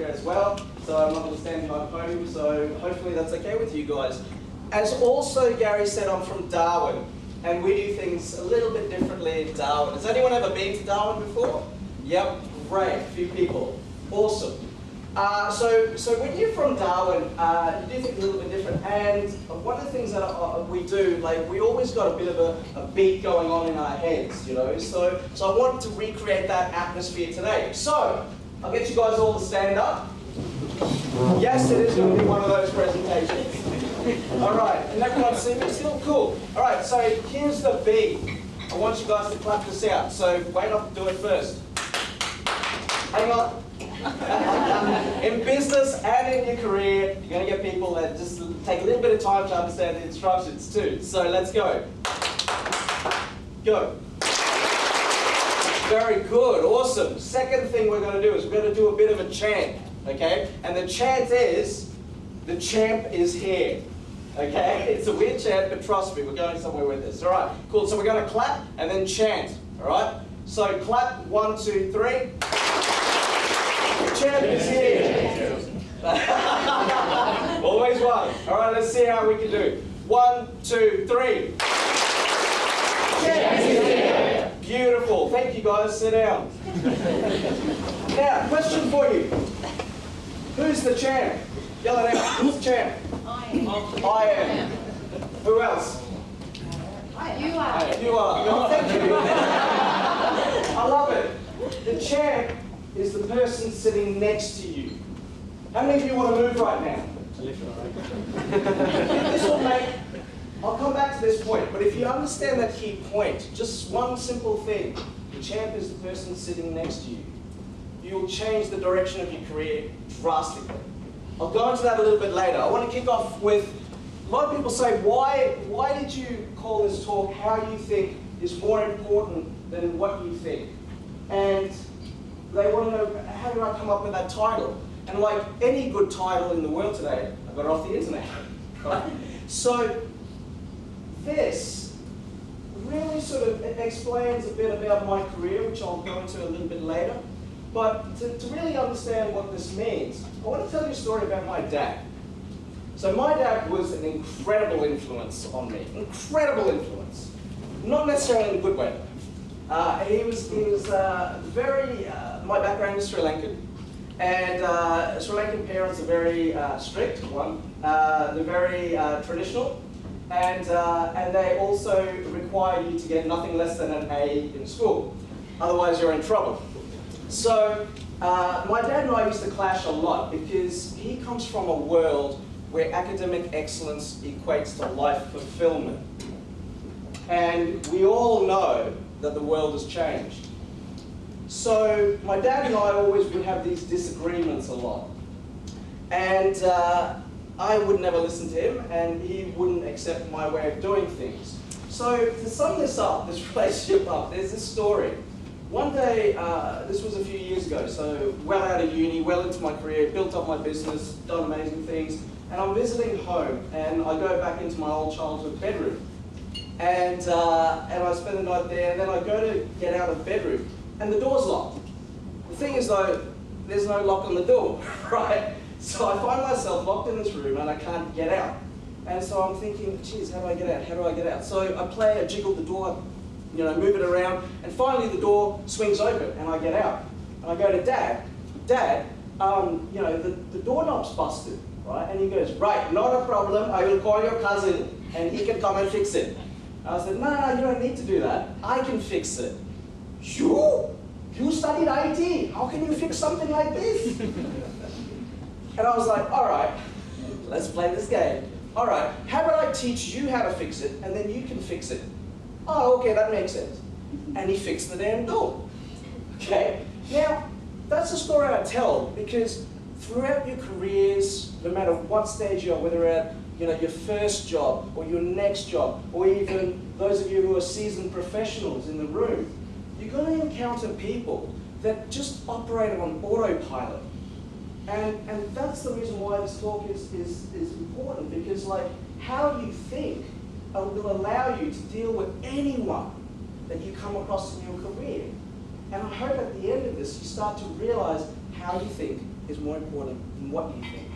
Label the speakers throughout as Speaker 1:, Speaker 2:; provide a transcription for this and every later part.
Speaker 1: here as well, so I'm not going to stand behind the podium, so hopefully that's okay with you guys. As also Gary said, I'm from Darwin, and we do things a little bit differently in Darwin. Has anyone ever been to Darwin before? Yep, great, a few people. Awesome. So when you're from Darwin, you do things a little bit different. And one of the things that we do, like we always got a bit of a beat going on in our heads, you know. So I wanted to recreate that atmosphere today. So I'll get you guys all to stand up. Yes, it is going to be one of those presentations. All right, and everyone see me still? Cool. All right, so here's the beat. I want you guys to clap this out. So wait up, do it first. Hang on. In business and in your career, you're going to get people that just take a little bit of time to understand the instructions too. So let's go. Go. Very good, awesome. Second thing we're going to do is we're going to do a bit of a chant, okay? And the chant is, the champ is here, okay? It's a weird chant, but trust me, we're going somewhere with this. All right, cool. So we're going to clap and then chant, all right? So clap, 1, 2, 3. Champ is here. Always one. All right, let's see how we can do. 1, 2, 3. Champ is here. Beautiful. Thank you, guys. Sit down. Now, question for you. Who's the champ? Yell it out. Who's the champ?
Speaker 2: I am.
Speaker 1: I am. Who else?
Speaker 2: You are.
Speaker 1: You are. Oh, thank you. I love it. The champ is the person sitting next to you. How many of you want to move right now? This will make, I'll come back to this point, but if you understand that key point, just one simple thing, the champ is the person sitting next to you. You'll change the direction of your career drastically. I'll go into that a little bit later. I want to kick off with, a lot of people say, why did you call this talk How You Think is More Important Than What You Think? And they want to know, how did I come up with that title? And like any good title in the world today, I got it off the internet, right? So this really sort of explains a bit about my career, which I'll go into a little bit later. But to really understand what this means, I want to tell you a story about my dad. So my dad was an incredible influence on me, incredible influence. Not necessarily in a good way. He was very, my background is Sri Lankan, and Sri Lankan parents are very strict, they're very traditional, and they also require you to get nothing less than an A in school, otherwise you're in trouble. So my dad and I used to clash a lot because he comes from a world where academic excellence equates to life fulfillment. And we all know that the world has changed. So my dad and I always would have these disagreements a lot. And I would never listen to him, and he wouldn't accept my way of doing things. So to sum this up, this relationship up, there's this story. One day, this was a few years ago, so well out of uni, well into my career, built up my business, done amazing things, and I'm visiting home, and I go back into my old childhood bedroom. And I spend the night there, and then I go to get out of the bedroom, and the door's locked. The thing is though, there's no lock on the door, right? So I find myself locked in this room and I can't get out. And so I'm thinking, geez, how do I get out? How do I get out? So I jiggle the door, you know, move it around, and finally the door swings open and I get out. And I go to Dad, you know, the doorknob's busted, right? And he goes, right, not a problem, I will call your cousin and he can come and fix it. I said, no, you don't need to do that. I can fix it. You studied IT. How can you fix something like this? And I was like, all right, let's play this game. All right, how about I teach you how to fix it, and then you can fix it? Oh, okay, that makes sense. And he fixed the damn door. Okay? Now, that's a story I tell because throughout your careers, no matter what stage you are, whether at your first job or your next job, or even those of you who are seasoned professionals in the room, you're going to encounter people that just operate on autopilot. And that's the reason why this talk is important, because like how you think will allow you to deal with anyone that you come across in your career. And I hope at the end of this you start to realize how you think is more important than what you think.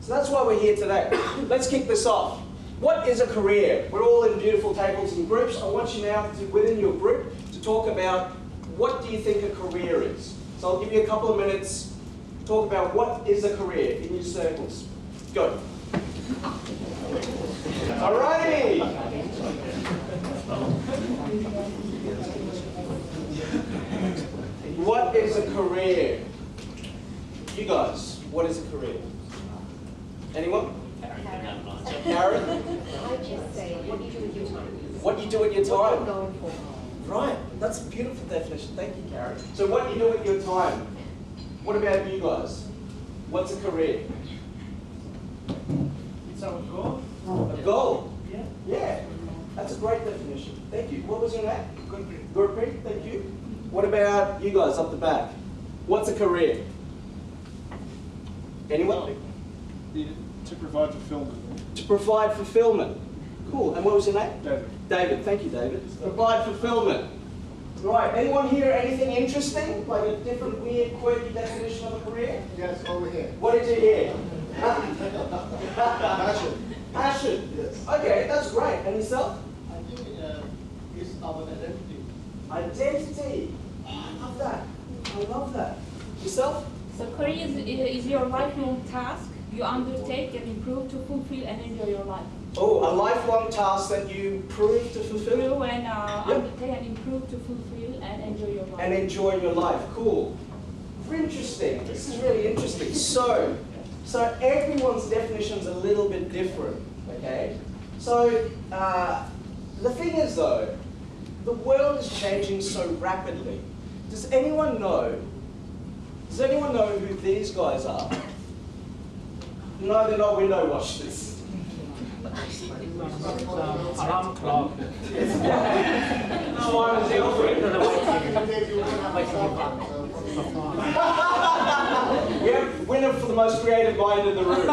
Speaker 1: So that's why we're here today. Let's kick this off. What is a career? We're all in beautiful tables and groups. I want you now, within your group, to talk about what do you think a career is. So I'll give you a couple of minutes to talk about what is a career in your circles. Go. Alrighty. What is a career? You guys, what is a career? Anyone? Karen?
Speaker 2: I just say, what do you do with your time?
Speaker 1: What you do with your time?
Speaker 2: What are you going for?
Speaker 1: Right, that's a beautiful definition. Thank you, Karen. So what you do with your time? What about you guys? What's a career?
Speaker 3: It's our goal.
Speaker 1: A goal?
Speaker 3: Yeah.
Speaker 1: Yeah, that's a great definition. Thank you. What was your name?
Speaker 3: Gurpreet.
Speaker 1: Gurpreet, thank you. What about you guys up the back? What's a career? Anyone?
Speaker 3: To provide fulfillment.
Speaker 1: To provide fulfillment. Cool. And what was your name?
Speaker 3: David.
Speaker 1: David. Thank you, David. Provide fulfillment. Right. Anyone here anything interesting? Like a different, weird, quirky definition of a career?
Speaker 4: Yes, over here.
Speaker 1: What did you hear?
Speaker 4: Passion.
Speaker 1: Passion.
Speaker 4: Yes.
Speaker 1: Okay, that's great. And yourself?
Speaker 4: I think it's our identity.
Speaker 1: Identity. Oh, I love that. I love that. Yourself?
Speaker 5: So career is your lifelong task you undertake and improve to fulfill and enjoy your life.
Speaker 1: Oh, a lifelong task that you prove to fulfill?
Speaker 5: Improve and undertake and improve to fulfill and enjoy your life.
Speaker 1: And enjoy your life. Cool. Interesting. This is really interesting. So everyone's definition's a little bit different, okay? So the thing is though, the world is changing so rapidly. Does anyone know who these guys are? No, they're not window washers.
Speaker 3: Alarm clock.
Speaker 1: No, I was the Yeah, winner for the most creative mind in the room.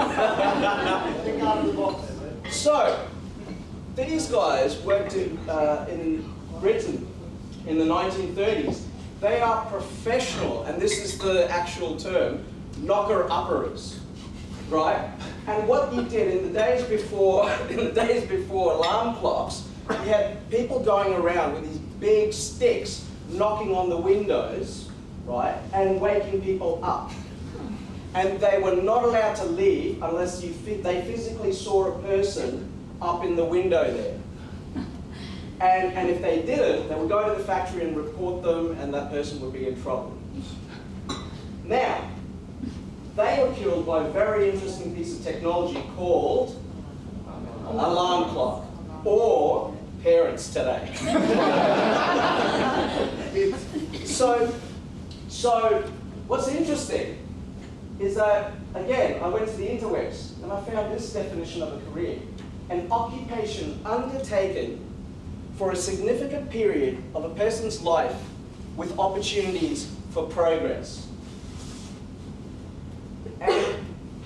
Speaker 4: Think out of the box.
Speaker 1: So, these guys worked in Britain in the 1930s. They are professional, and this is the actual term, knocker-uppers, right? And what you did in the days before alarm clocks, you had people going around with these big sticks knocking on the windows, right, and waking people up. And they were not allowed to leave unless they physically saw a person up in the window there. And if they didn't, they would go to the factory and report them, and that person would be in trouble. Now, they were killed by a very interesting piece of technology called alarm clock, or parents today. So what's interesting is that, again, I went to the interwebs and I found this definition of a career: an occupation undertaken for a significant period of a person's life with opportunities for progress. And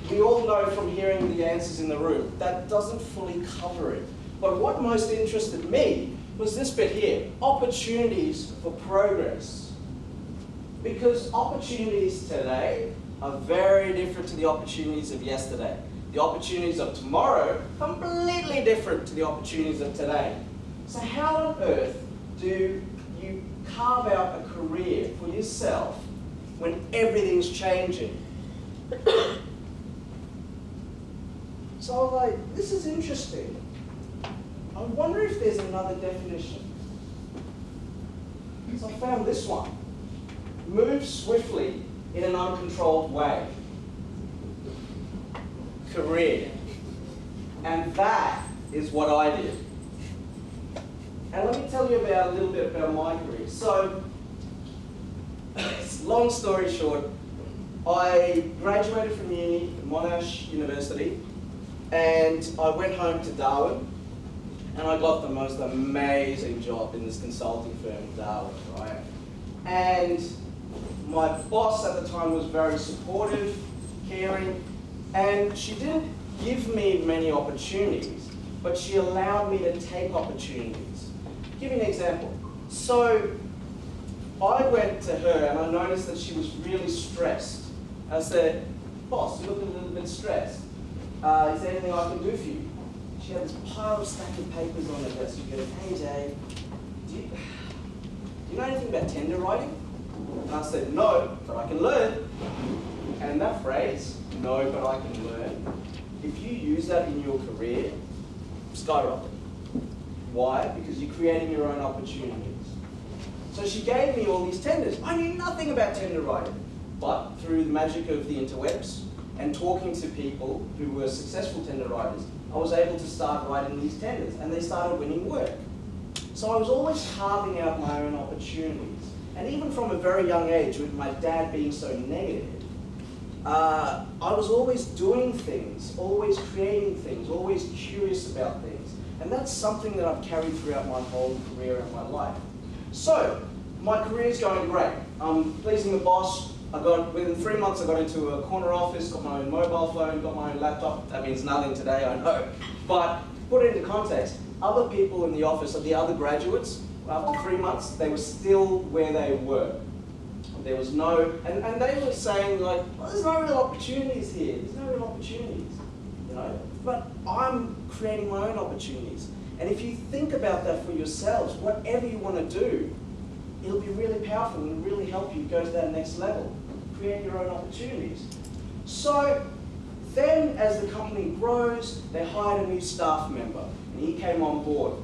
Speaker 1: we all know from hearing the answers in the room, that doesn't fully cover it. But what most interested me was this bit here, opportunities for progress. Because opportunities today are very different to the opportunities of yesterday. The opportunities of tomorrow, completely different to the opportunities of today. So how on earth do you carve out a career for yourself when everything's changing? So I was like, this is interesting. I wonder if there's another definition. So I found this one. Move swiftly in an uncontrolled way. Career. And that is what I did. And let me tell you a little bit about my career. So, long story short, I graduated from uni, Monash University, and I went home to Darwin, and I got the most amazing job in this consulting firm in Darwin, right? And my boss at the time was very supportive, caring, and she didn't give me many opportunities, but she allowed me to take opportunities. Give you an example. So I went to her and I noticed that she was really stressed I said, boss, you look a little bit stressed. Is there anything I can do for you? She had this pile of stack of papers on her desk. You go, AJ, do you know anything about tender writing? And I said, no, but I can learn. And that phrase, no, but I can learn, if you use that in your career, skyrocket. Why? Because you're creating your own opportunities. So she gave me all these tenders. I knew nothing about tender writing, but through the magic of the interwebs and talking to people who were successful tender writers, I was able to start writing these tenders, and they started winning work. So I was always carving out my own opportunities. And even from a very young age, with my dad being so negative, I was always doing things, always creating things, always curious about things. And that's something that I've carried throughout my whole career and my life. So, my career's going great. I'm pleasing the boss. Within 3 months, I got into a corner office, got my own mobile phone, got my own laptop. That means nothing today, I know. But to put it into context, other people in the office, the other graduates, after 3 months, they were still where they were. There was no, and they were saying like, well, there's no real opportunities here. There's no real opportunities, you know. But I'm creating my own opportunities. And if you think about that for yourselves, whatever you want to do, it'll be really powerful and really help you go to that next level. Create your own opportunities. So then as the company grows, they hired a new staff member, and he came on board.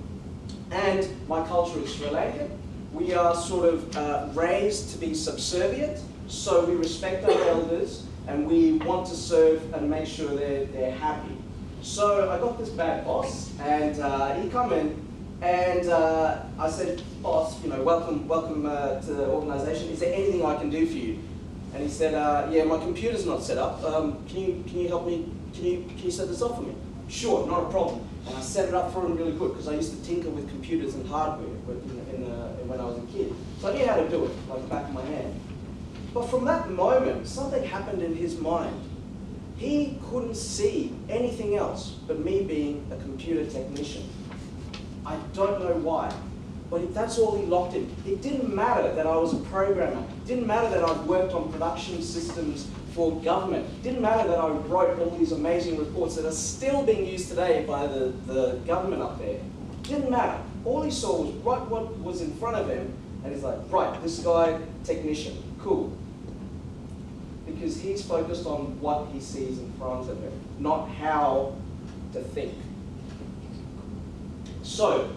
Speaker 1: And my culture is Sri Lankan. We are sort of raised to be subservient, so we respect our elders, and we want to serve and make sure they're happy. So I got this bad boss, and he come in, and I said, boss, you know, welcome to the organisation. Is there anything I can do for you? And he said, yeah, my computer's not set up. Can you help me? Can you set this up for me? Sure, not a problem. And I set it up for him really good, because I used to tinker with computers and hardware when I was a kid. So I knew how to do it, like the back of my hand. But from that moment, something happened in his mind. He couldn't see anything else but me being a computer technician. I don't know why, but that's all he locked in. It didn't matter that I was a programmer. It didn't matter that I'd worked on production systems for government. It didn't matter that I wrote all these amazing reports that are still being used today by the government up there. It didn't matter. All he saw was what was in front of him, and he's like, right, this guy, technician, cool. Because he's focused on what he sees in front of him, not how to think. So,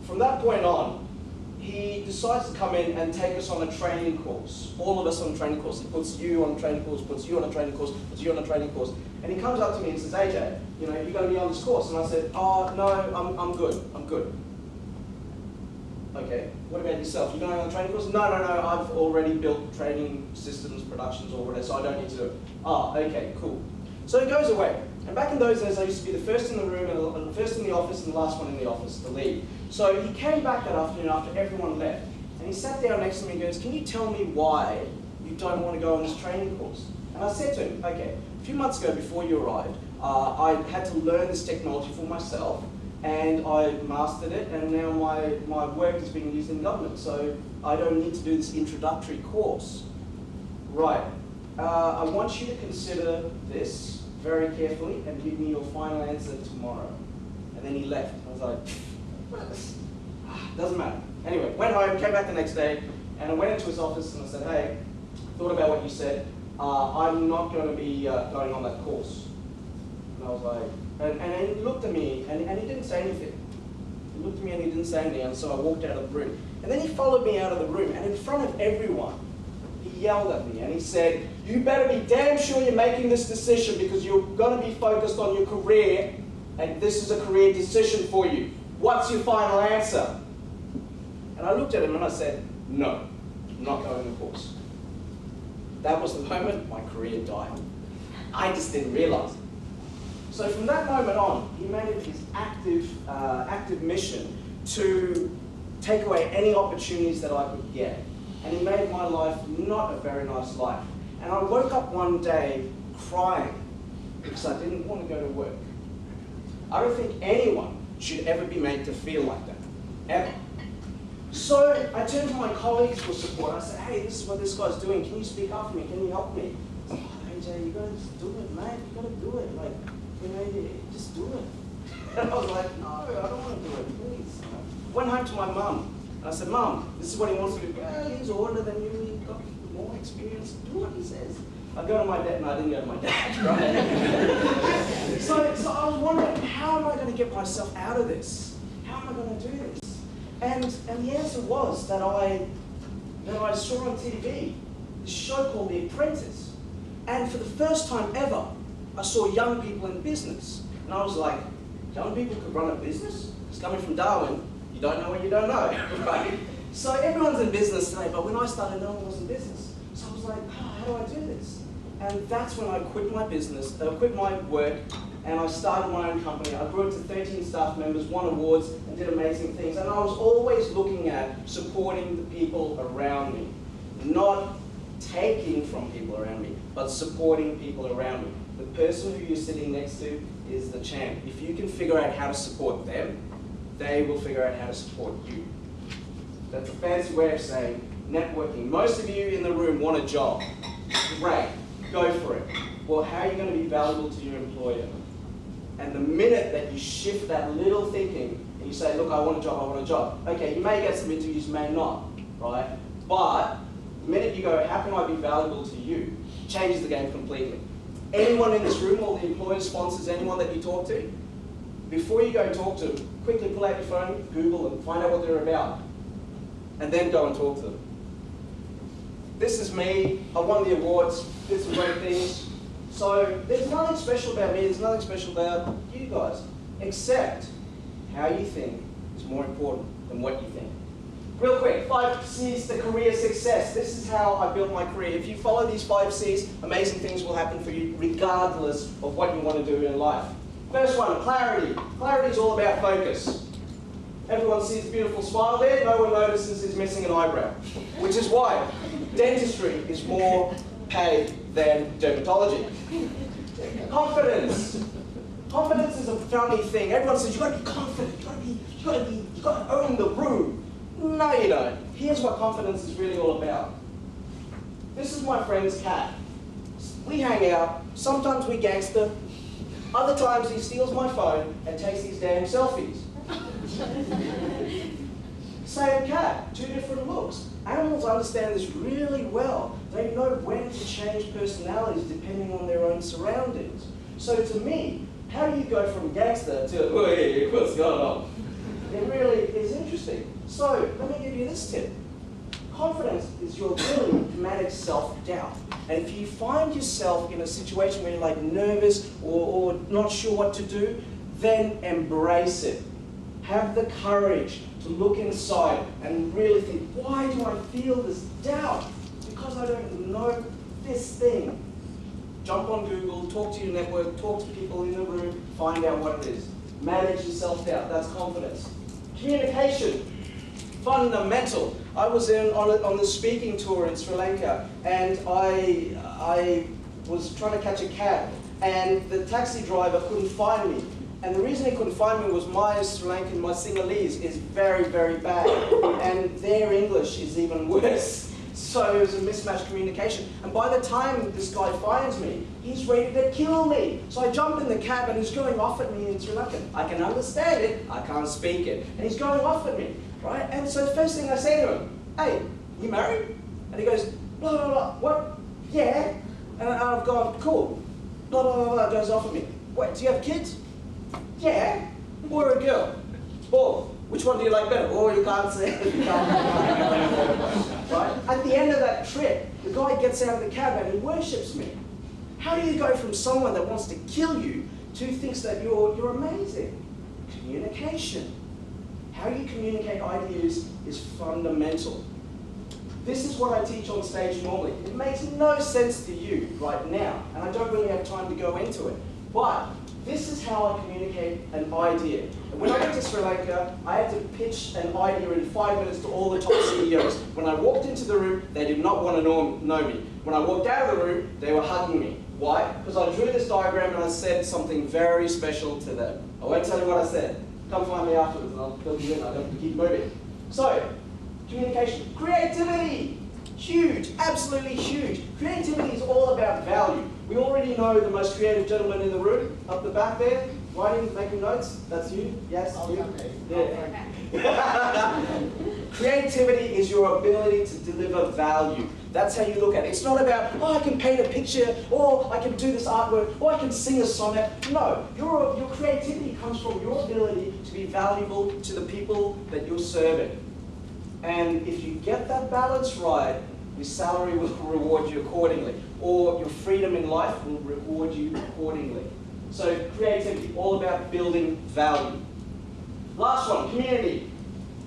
Speaker 1: from that point on, he decides to come in and take us on a training course. All of us on a training course. He puts you on a training course, puts you on a training course, puts you on a training course. And he comes up to me and says, AJ, you know, you're going to be on this course. And I said, oh, no, I'm good, I'm good. Okay, what about yourself? You going on a training course? No, I've already built training systems, productions, or whatever, so I don't need to do it. Ah, okay, cool. So he goes away. And back in those days, I used to be the first in the room, and the first in the office, and the last one in the office, the lead. So he came back that afternoon after everyone left, and he sat down next to me and goes, can you tell me why you don't want to go on this training course? And I said to him, okay, a few months ago before you arrived, I had to learn this technology for myself, and I mastered it, and now my work is being used in government, so I don't need to do this introductory course. Right, I want you to consider this very carefully and give me your final answer tomorrow. And then he left. I was like, doesn't matter. Anyway, went home, came back the next day, and I went into his office and I said, hey, thought about what you said. I'm not going to be going on that course. And I was like, and he looked at me and he didn't say anything. He looked at me and he didn't say anything, and so I walked out of the room. And then he followed me out of the room, and in front of everyone, he yelled at me and he said, you better be damn sure you're making this decision, because you're going to be focused on your career, and this is a career decision for you. What's your final answer? And I looked at him and I said, no, I'm not going on the course. That was the moment my career died. I just didn't realize it. So from that moment on, he made it his active mission to take away any opportunities that I could get. And he made my life not a very nice life. And I woke up one day crying because I didn't want to go to work. I don't think anyone should ever be made to feel like that, ever. So I turned to my colleagues for support. I said, hey, this is what this guy's doing. Can you speak up for me? Can you help me? I said, oh, AJ, you gotta just do it, mate. You gotta do it. Like, you know, just do it. And I was like, no, I don't want to do it, please. Went home to my mum. And I said, Mum, this is what he wants to do. Well, he's older than you. He's got more experience. Do what he says. I go to my dad. No, I didn't go to my dad, right? so I was wondering, how am I going to get myself out of this? How am I going to do this? And the answer was that I saw on TV this show called The Apprentice. And for the first time ever, I saw young people in business. And I was like, young people could run a business? It's coming from Darwin. You don't know what you don't know, right? So everyone's in business today, but when I started, no one was in business. So I was like, oh, how do I do this? And that's when I quit my business, quit my work, and I started my own company. I grew it to 13 staff members, won awards, and did amazing things. And I was always looking at supporting the people around me, not taking from people around me, but supporting people around me. The person who you're sitting next to is the champ. If you can figure out how to support them, they will figure out how to support you. That's a fancy way of saying networking. Most of you in the room want a job. Great, go for it. Well, how are you going to be valuable to your employer? And the minute that you shift that little thinking and you say, look, I want a job, I want a job. Okay, you may get some interviews, you may not, right? But the minute you go, how can I be valuable to you? Changes the game completely. Anyone in this room, all the employers, sponsors, anyone that you talk to, before you go talk to them, quickly pull out your phone, Google them, find out what they're about, and then go and talk to them. This is me, I won the awards, did some great things. So there's nothing special about me, there's nothing special about you guys, except how you think is more important than what you think. Real quick, 5 C's to career success. This is how I built my career. If you follow these 5 C's, amazing things will happen for you regardless of what you want to do in life. First one, clarity. Clarity is all about focus. Everyone sees a beautiful smile there, no one notices he's missing an eyebrow. Which is why dentistry is more paid than dermatology. Confidence. Confidence is a funny thing. Everyone says, you've got to be confident, you've got to own the room. No, you don't. Here's what confidence is really all about. This is my friend's cat. We hang out, sometimes we gangster, other times he steals my phone and takes these damn selfies. Same cat, 2 different looks. Animals understand this really well. They know when to change personalities depending on their own surroundings. So to me, how do you go from gangster to, hey, what's going on? It really is interesting. So let me give you this tip. Confidence is your ability to manage self-doubt. And if you find yourself in a situation where you're like nervous or not sure what to do, then embrace it. Have the courage to look inside and really think, why do I feel this doubt? Because I don't know this thing. Jump on Google, talk to your network, talk to people in the room, find out what it is. Manage your self-doubt, that's confidence. Communication, fundamental. I was on the speaking tour in Sri Lanka, and I was trying to catch a cab, and the taxi driver couldn't find me. And the reason he couldn't find me was my Sri Lankan, my Sinhalese is very, very bad. And their English is even worse. So it was a mismatched communication. And by the time this guy finds me, he's ready to kill me. So I jump in the cab and he's going off at me in Sri Lankan. I can understand it, I can't speak it. And he's going off at me, right? And so the first thing I say to him, hey, you married? And he goes, blah, blah, blah, what? Yeah. And I've gone, cool. Blah, blah, blah, blah, goes off at me. Wait, do you have kids? Yeah, boy or a girl? Both. Which one do you like better? Oh, you can't say. You can't. Right? At the end of that trip, the guy gets out of the cab and he worships me. How do you go from someone that wants to kill you to thinks that you're amazing? Communication. How you communicate ideas is fundamental. This is what I teach on stage normally. It makes no sense to you right now, and I don't really have time to go into it. But this is how I communicate an idea. And when I went to Sri Lanka, I had to pitch an idea in 5 minutes to all the top CEOs. When I walked into the room, they did not want to know me. When I walked out of the room, they were hugging me. Why? Because I drew this diagram and I said something very special to them. I won't tell you what I said. Come find me afterwards and I'll fill you in. I have to keep moving. So, Communication. Creativity. Huge, absolutely huge. Creativity is all about value. We already know the most creative gentleman in the room, up the back there, writing, making notes. That's you? Yes?
Speaker 4: I'll
Speaker 1: You?
Speaker 4: come back.
Speaker 1: Yeah. Creativity is your ability to deliver value. That's how you look at it. It's not about, oh, I can paint a picture, or I can do this artwork, or I can sing a sonnet. No, your creativity comes from your ability to be valuable to the people that you're serving. And if you get that balance right, your salary will reward you accordingly, or your freedom in life will reward you accordingly. So creativity, all about building value. Last one, community.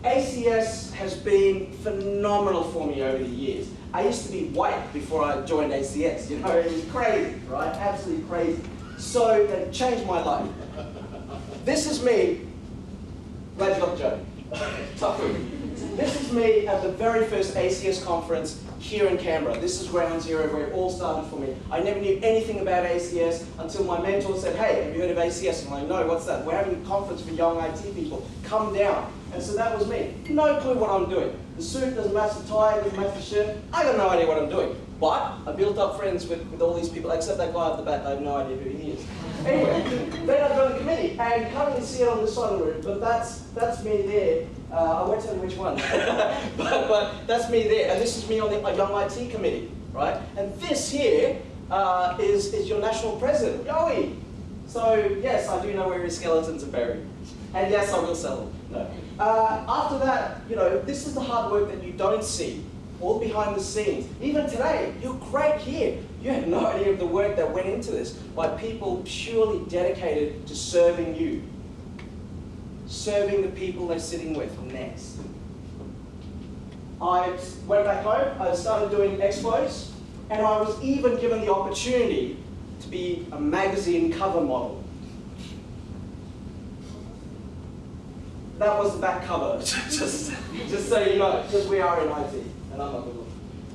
Speaker 1: ACS has been phenomenal for me over the years. I used to be white before I joined ACS, you know, it was crazy, right? Absolutely crazy. So they changed my life. This is me. Glad you got the joke. Tough one. This is me at the very first ACS conference here in Canberra. This is ground zero where it all started for me. I never knew anything about ACS until my mentor said, hey, have you heard of ACS? And I'm like, no, what's that? We're having a conference for young IT people. Come down. And so that was me. No clue what I'm doing. The suit doesn't match the tie, doesn't match the shirt. I got no idea what I'm doing. But I built up friends with all these people, except that guy at the back. I have no idea who he is. Anyway, then I joined the committee, and you can't really see it on this side of the room, but that's me there. I won't tell you which one, but that's me there, and this is me on the Young IT committee, right? And this here is your national president, Yoey. So yes, I do know where his skeletons are buried, and yes, I will sell them. No. After that, you know, this is the hard work that you don't see, all behind the scenes. Even today, you're great here. You have no idea of the work that went into this by people purely dedicated to serving you. Serving the people they're sitting with next. I went back home, I started doing expos, and I was even given the opportunity to be a magazine cover model. That was the back cover, just so you know, because we are in IT, and I'm not good.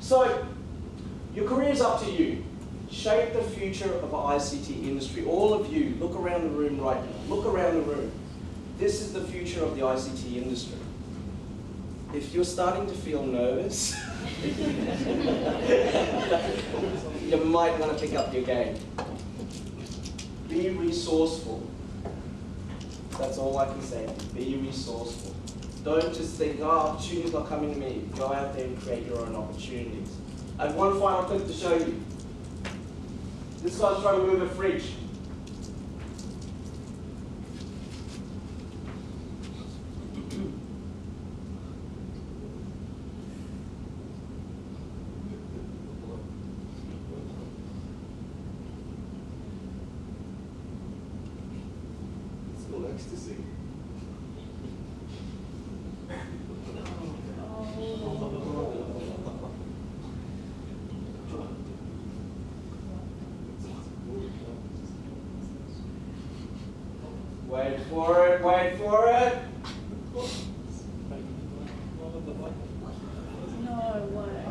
Speaker 1: So, your career's up to you. Shape the future of the ICT industry. All of you, look around the room right now. Look around the room. This is the future of the ICT industry. If you're starting to feel nervous, you might want to pick up your game. Be resourceful. That's all I can say. Be resourceful. Don't just think, oh, opportunities are coming to me. Go out there and create your own opportunities. I have one final clip to show you. This guy's trying to move a fridge.
Speaker 4: Ecstasy.
Speaker 1: Wait for it, wait for it.
Speaker 5: No way.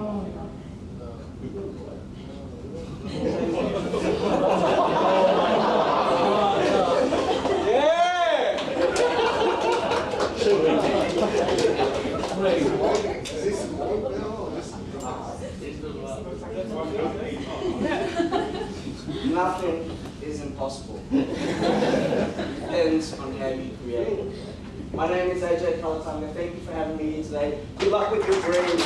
Speaker 1: Nothing is impossible. Depends on how you create. My name is AJ Kulatunga. Thank you for having me here today. Good luck with your dreams.